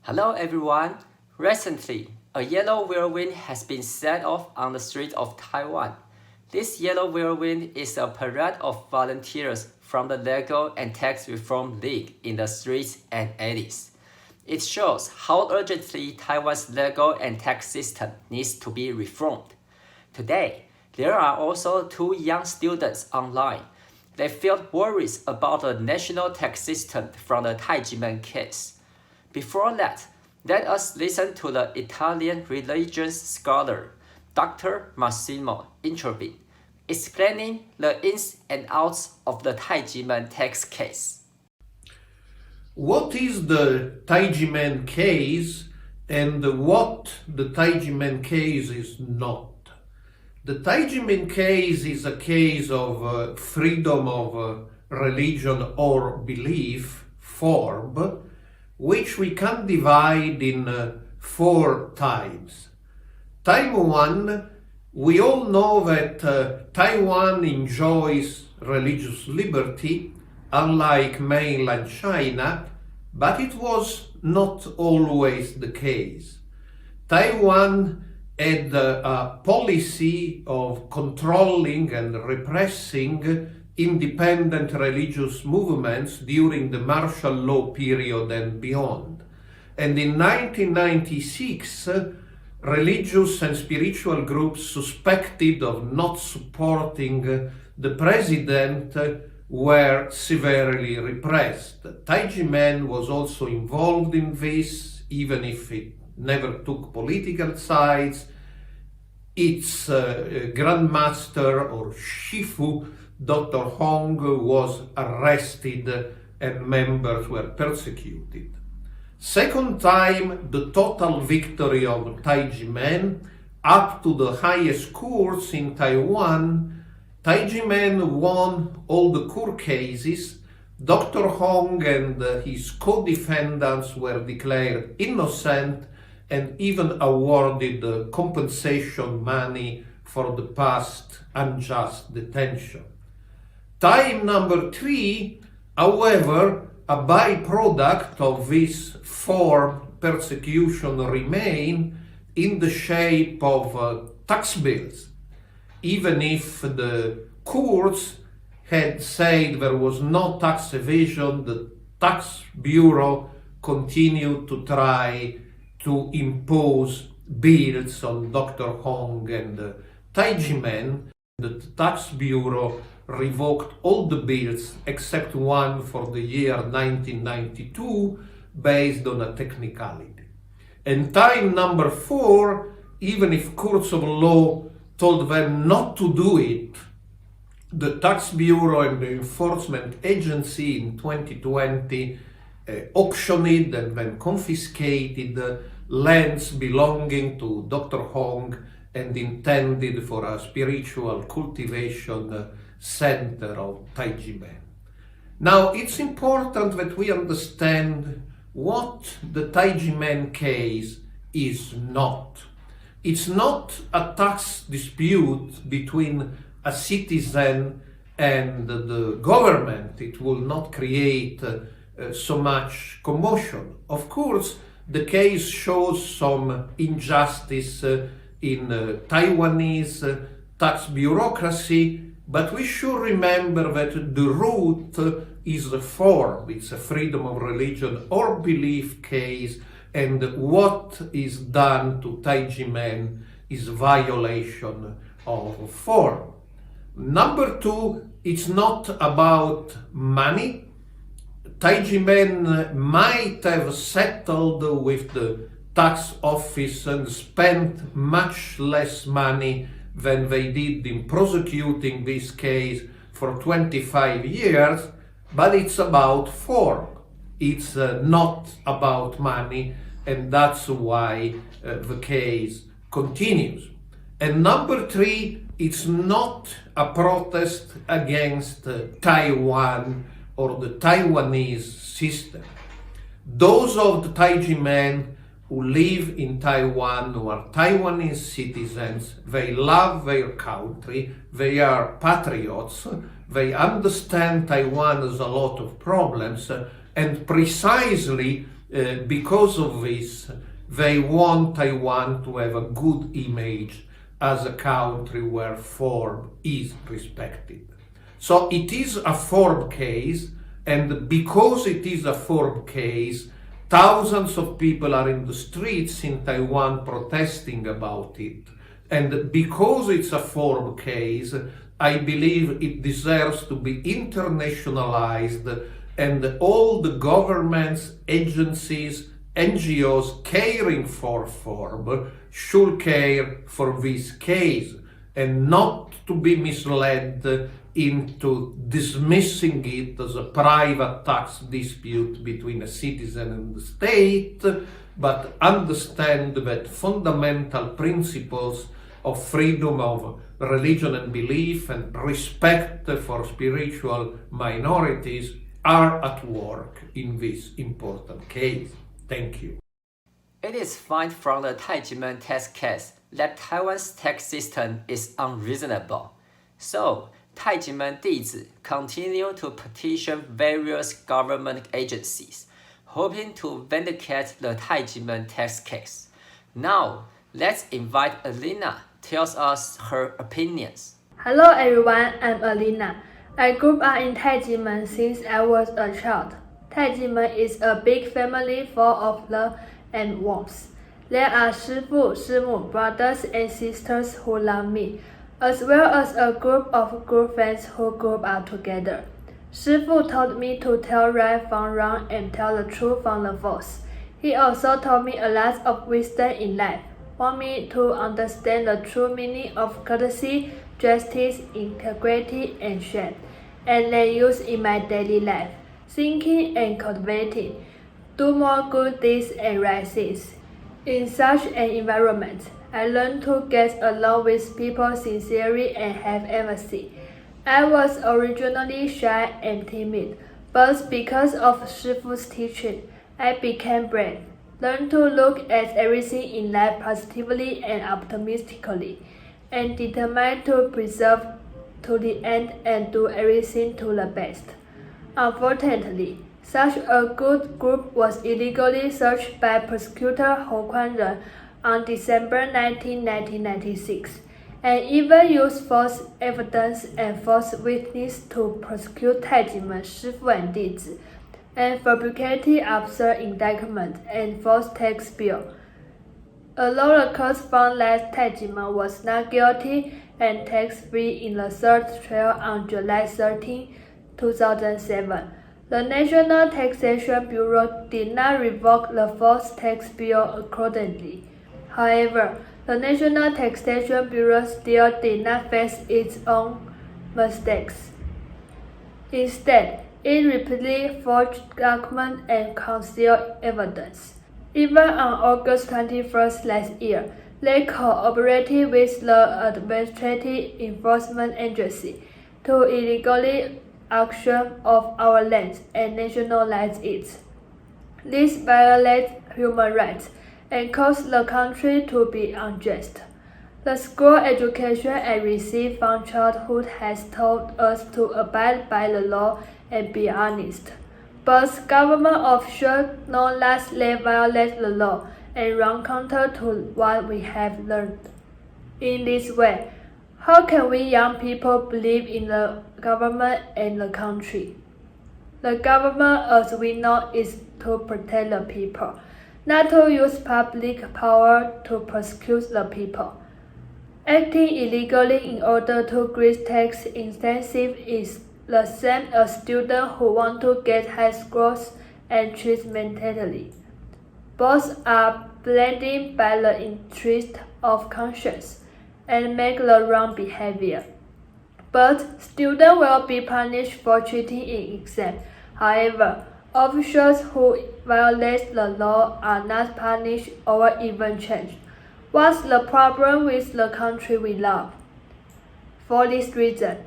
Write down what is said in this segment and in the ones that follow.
Hello everyone! Recently, a yellow whirlwind has been set off on the streets of Taiwan. This yellow whirlwind is a parade of volunteers from the Legal and Tax Reform League in the streets and alleys. It shows how urgently Taiwan's legal and tax system needs to be reformed. Today, there are also two young students online. They felt worries about the national tax system from the Tai Ji Men case. Before that, let us listen to the Italian religious scholar, Dr. Massimo intervene, explaining the ins and outs of the Tai Ji Men tax case. What is the Tai Ji Men case and what the Tai Ji Men case is not? The Tai Ji Men case is a case of freedom of religion or belief form, which we can divide in four types. Type 1, we all know that Taiwan enjoys religious liberty, unlike mainland China, but it was not always the case. Taiwan had a policy of controlling and repressing independent religious movements during the martial law period and beyond. And in 1996, religious and spiritual groups suspected of not supporting the president were severely repressed. Tai Ji Men was also involved in this, even if it never took political sides. Its grandmaster or shifu, Dr. Hong, was arrested and members were persecuted. Second time, the total victory of Tai Ji Men up to the highest courts in Taiwan. Tai Ji Men won all the court cases. Dr. Hong and his co-defendants were declared innocent and even awarded compensation money for the past unjust detention. Time number 3, however, a byproduct of this form persecution remain in the shape of tax bills. Even if the courts had said there was no tax evasion, the Tax Bureau continued to try to impose bills on Dr. Hong and Tai Ji Men. The Tax Bureau revoked all the bills except one for the year 1992 based on a technicality. And time number 4, even if courts of law told them not to do it, the Tax Bureau and the Enforcement Agency in 2020 auctioned and then confiscated lands belonging to Dr. Hong and intended for a spiritual cultivation center of Tai Ji Men. Now, it's important that we understand what the Tai Ji Men case is not. It's not a tax dispute between a citizen and the government. It will not create so much commotion. Of course, the case shows some injustice in Taiwanese tax bureaucracy, but we should remember that the root is the form. It's a freedom of religion or belief case, and what is done to Tai Ji Men is violation of form. Number 2, it's not about money. Tai Ji Men might have settled with the tax office and spent much less money than they did in prosecuting this case for 25 years, but it's about form. It's not about money, and that's why the case continues. And number 3, it's not a protest against Taiwan or the Taiwanese system. Those of the Tai Ji Men who live in Taiwan, who are Taiwanese citizens, they love their country, they are patriots, they understand Taiwan has a lot of problems, and precisely because of this, they want Taiwan to have a good image as a country where form is respected. So it is a form case, and because it is a form case, thousands of people are in the streets in Taiwan protesting about it. And because it's a form case, I believe it deserves to be internationalized, and all the governments, agencies, NGOs caring for form should care for this case and not to be misled into dismissing it as a private tax dispute between a citizen and the state, but understand that fundamental principles of freedom of religion and belief and respect for spiritual minorities are at work in this important case. Thank you. It is found from the Tai Ji Men test case that Taiwan's tax system is unreasonable. So, Tai Ji Men dizi continue to petition various government agencies, hoping to vindicate the Tai Ji Men tax case. Now, let's invite Alina tells us her opinions. Hello everyone, I'm Alina. I grew up in Tai Ji Men since I was a child. Tai Ji Men is a big family full of love and warmth. There are shifu, shimu, brothers and sisters who love me, as well as a group of good friends who grew up together. Shifu taught me to tell right from wrong and tell the truth from the false. He also taught me a lot of wisdom in life, want me to understand the true meaning of courtesy, justice, integrity, and shame, and then use in my daily life, thinking and cultivating, do more good deeds and right things. In such an environment, I learned to get along with people sincerely and have empathy. I was originally shy and timid, but because of Shifu's teaching, I became brave, learned to look at everything in life positively and optimistically, and determined to persevere to the end and do everything to the best. Unfortunately, such a good group was illegally searched by prosecutor Ho Kwan-ren on December 19, 1996, and even used false evidence and false witness to prosecute Tai Ji Men, Shifu and Dizi, and fabricated absurd indictment and false tax bill. Although the court found that Tai Ji Men was not guilty and tax-free in the third trial on July 13, 2007, the National Taxation Bureau did not revoke the false tax bill accordingly. However, the National Taxation Bureau still did not face its own mistakes. Instead, it repeatedly forged documents and concealed evidence. Even on August 21st last year, they cooperated with the Administrative Enforcement Agency to illegally auction off our lands and nationalize it. This violates human rights and caused the country to be unjust. The school education I received from childhood has taught us to abide by the law and be honest. But government officials know that they violate the law and run counter to what we have learned. In this way, how can we young people believe in the government and the country? The government, as we know, is to protect the people, not to use public power to persecute the people. Acting illegally in order to grant tax incentives is the same as students who want to get high scores and cheat mentally. Both are blinded by the interest of conscience and make the wrong behavior. But students will be punished for cheating in exam. However, officials who violate the law are not punished or even changed. What's the problem with the country we love? For this reason,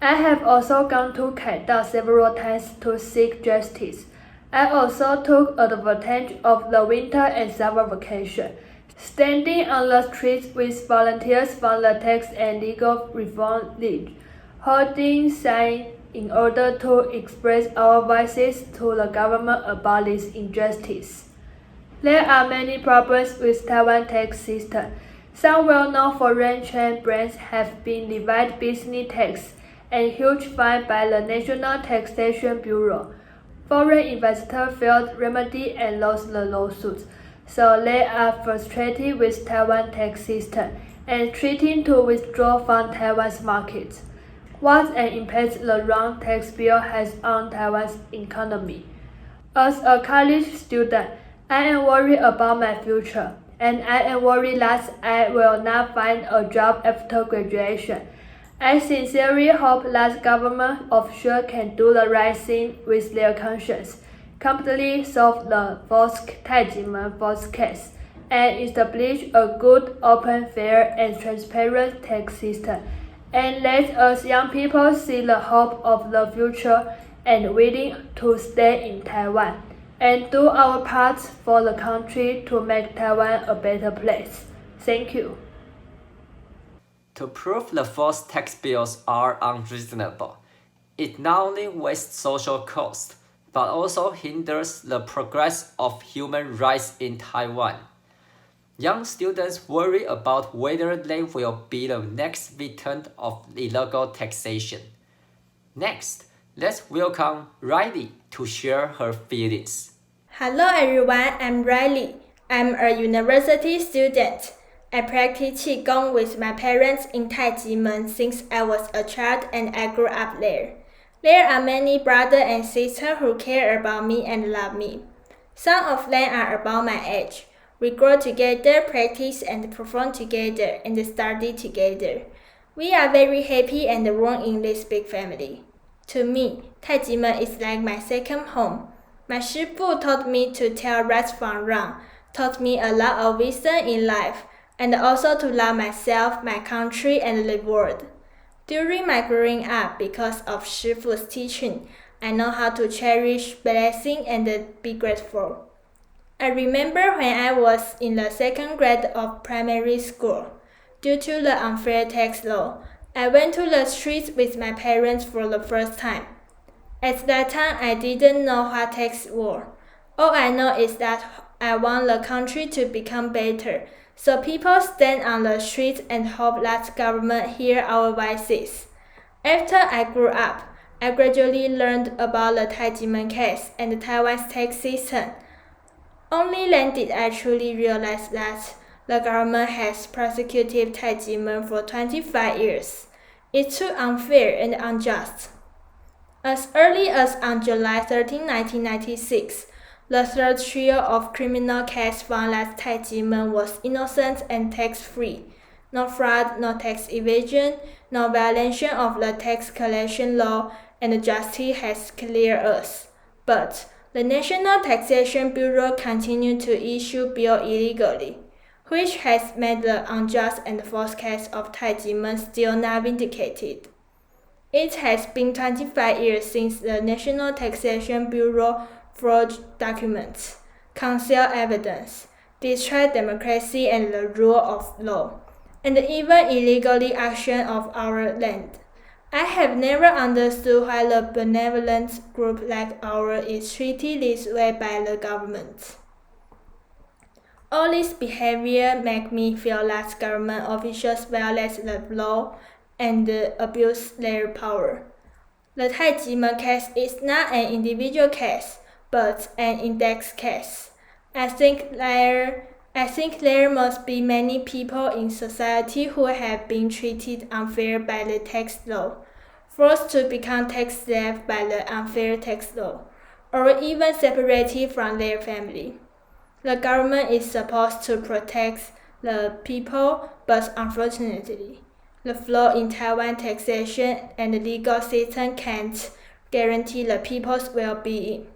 I have also gone to Kaidao several times to seek justice. I also took advantage of the winter and summer vacation, standing on the streets with volunteers from the Tax and Legal Reform League, holding signs in order to express our voices to the government about this injustice. There are many problems with Taiwan tax system. Some well-known foreign chain brands have been levied business tax and huge fine by the National Taxation Bureau. Foreign investors failed remedy and lost the lawsuits, so they are frustrated with Taiwan tax system and threatening to withdraw from Taiwan's market. What an impact the wrong tax bill has on Taiwan's economy. As a college student, I am worried about my future, and I am worried that I will not find a job after graduation. I sincerely hope that government officials can do the right thing with their conscience, completely solve the false Tai Ji Men false case, and establish a good, open, fair, and transparent tax system, and let us young people see the hope of the future and willing to stay in Taiwan, and do our part for the country to make Taiwan a better place. Thank you. To prove the false tax bills are unreasonable, it not only wastes social cost, but also hinders the progress of human rights in Taiwan. Young students worry about whether they will be the next victim of illegal taxation. Next, let's welcome Riley to share her feelings. Hello everyone, I'm Riley. I'm a university student. I practice Qigong with my parents in Tai Ji Men since I was a child and I grew up there. There are many brothers and sisters who care about me and love me. Some of them are about my age. We grow together, practice and perform together, and study together. We are very happy and warm in this big family. To me, Tai Ji Men is like my second home. My shifu taught me to tell right from wrong, taught me a lot of wisdom in life, and also to love myself, my country, and the world. During my growing up, because of shifu's teaching, I know how to cherish blessing and be grateful. I remember when I was in the second grade of primary school. Due to the unfair tax law, I went to the streets with my parents for the first time. At that time, I didn't know what tax were. All I know is that I want the country to become better, so people stand on the streets and hope that government hear our voices. After I grew up, I gradually learned about the Tai Ji Men case and Taiwan's tax system. Only then did I truly realize that the government has prosecuted Tai Ji Men for 25 years. It's too unfair and unjust. As early as on July 13, 1996, the third trio of criminal cases found that Tai Ji Men was innocent and tax-free. No fraud, no tax evasion, no violation of the tax collection law, and justice has cleared us. But the National Taxation Bureau continued to issue bills illegally, which has made the unjust and false case of Tai Ji Men still not vindicated. It has been 25 years since the National Taxation Bureau forged documents, concealed evidence, destroyed democracy and the rule of law, and even illegally auctioned off our land. I have never understood why a benevolent group like ours is treated this way by the government. All this behavior makes me feel that government officials violate the law and abuse their power. The Tai Ji Men case is not an individual case, but an index case. I think there must be many people in society who have been treated unfair by the tax law, forced to become tax slaves by the unfair tax law, or even separated from their family. The government is supposed to protect the people, but unfortunately, the flaw in Taiwan taxation and the legal system can't guarantee the people's well-being.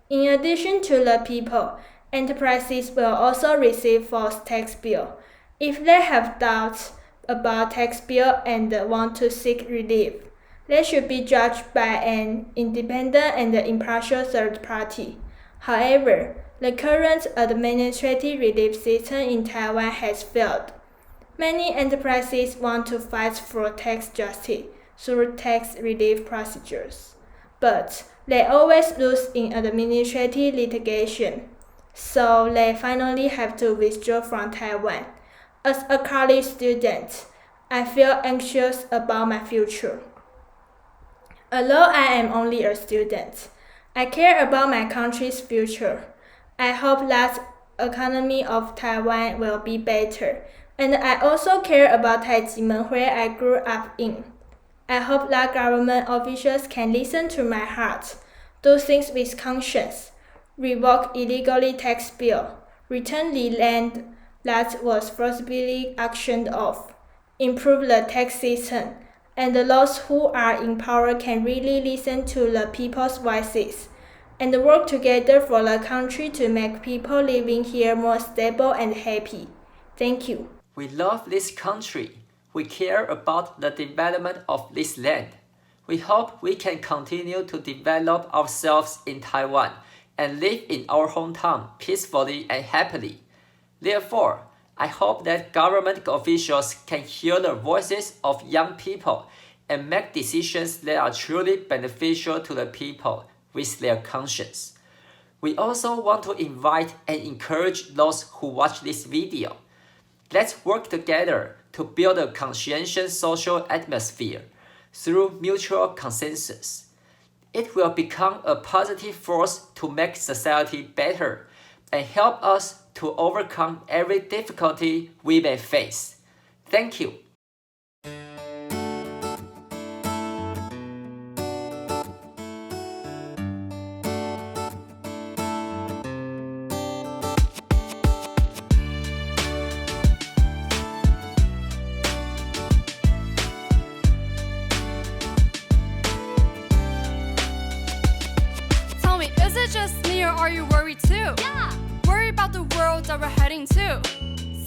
In addition to the people, enterprises will also receive false tax bills. If they have doubts about tax bill and want to seek relief, they should be judged by an independent and impartial third party. However, the current administrative relief system in Taiwan has failed. Many enterprises want to fight for tax justice through tax relief procedures, but they always lose in administrative litigation. so they finally have to withdraw from Taiwan. As a college student, I feel anxious about my future. Although I am only a student, I care about my country's future. I hope that the economy of Taiwan will be better, and I also care about Tai Ji Men where I grew up in. I hope that government officials can listen to my heart, do things with conscience, revoke illegally tax bill, return the land that was forcibly auctioned off, improve the tax system, and those who are in power can really listen to the people's voices, and work together for the country to make people living here more stable and happy. Thank you. We love this country. We care about the development of this land. We hope we can continue to develop ourselves in Taiwan and live in our hometown peacefully and happily. Therefore, I hope that government officials can hear the voices of young people and make decisions that are truly beneficial to the people with their conscience. We also want to invite and encourage those who watch this video. Let's work together to build a conscientious social atmosphere through mutual consensus. It will become a positive force to make society better and help us to overcome every difficulty we may face. Thank you. Tell me, is it just me or are you worried too? Yeah. Worry about the world that we're heading to.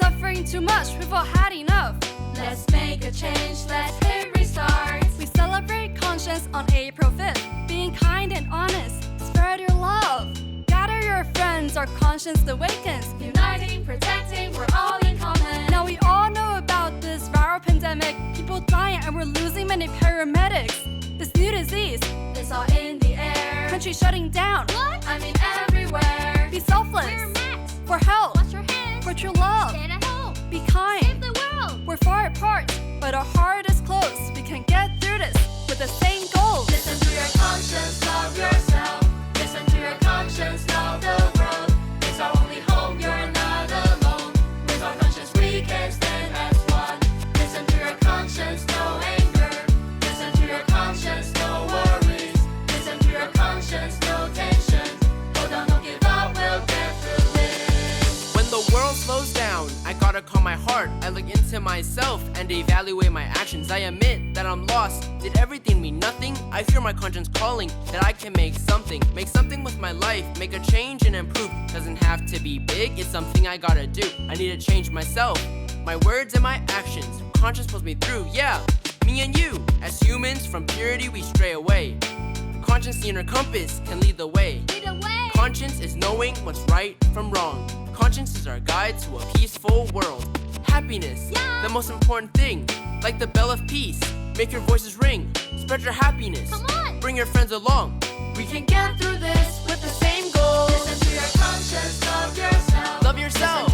Suffering too much, we've all had enough. Let's make a change, let's hit restart. We celebrate conscience on April 5th. Being kind and honest, spread your love. Gather your friends, our conscience awakens. Uniting, protecting, we're all in common. Now we all know about this viral pandemic. People dying and we're losing many paramedics. This new disease, It's all in the air. country shutting down. What? I mean everywhere. Be selfless. Wear masks. For help. Wash your hands. For true love. Stay at home. Be kind. Save the world. We're far apart, but our heart is close. We can get through this with the same goal. Listen to your conscience, love yourself. Listen to your conscience, love the world. It's our only home, you're not alone. With our conscience we can stand as one. Listen to your conscience, no anger. Listen to your conscience, no worries. Listen to your conscience, no tension. Hold on, don't give up, we'll get through it. When the world slows down, I gotta calm my heart. I look into myself and evaluate my actions. I admit that I'm lost. Did everything mean nothing? I fear my conscience calling that I can make something with my life, make a change and improve. Doesn't have to be big, it's something I gotta do. I need to change myself, my words and my actions. Conscience pulls me through, yeah. Me and you, as humans, from purity we stray away. Conscience, the inner compass, can lead the way. Lead the way. Conscience is knowing what's right from wrong. Conscience is our guide to a peaceful world. Happiness, Yeah. the most important thing. Like the bell of peace, make your voices ring. Spread your happiness, Come on. bring your friends along. We can get through this with the same goal. Listen to your conscience, love yourself. Love yourself.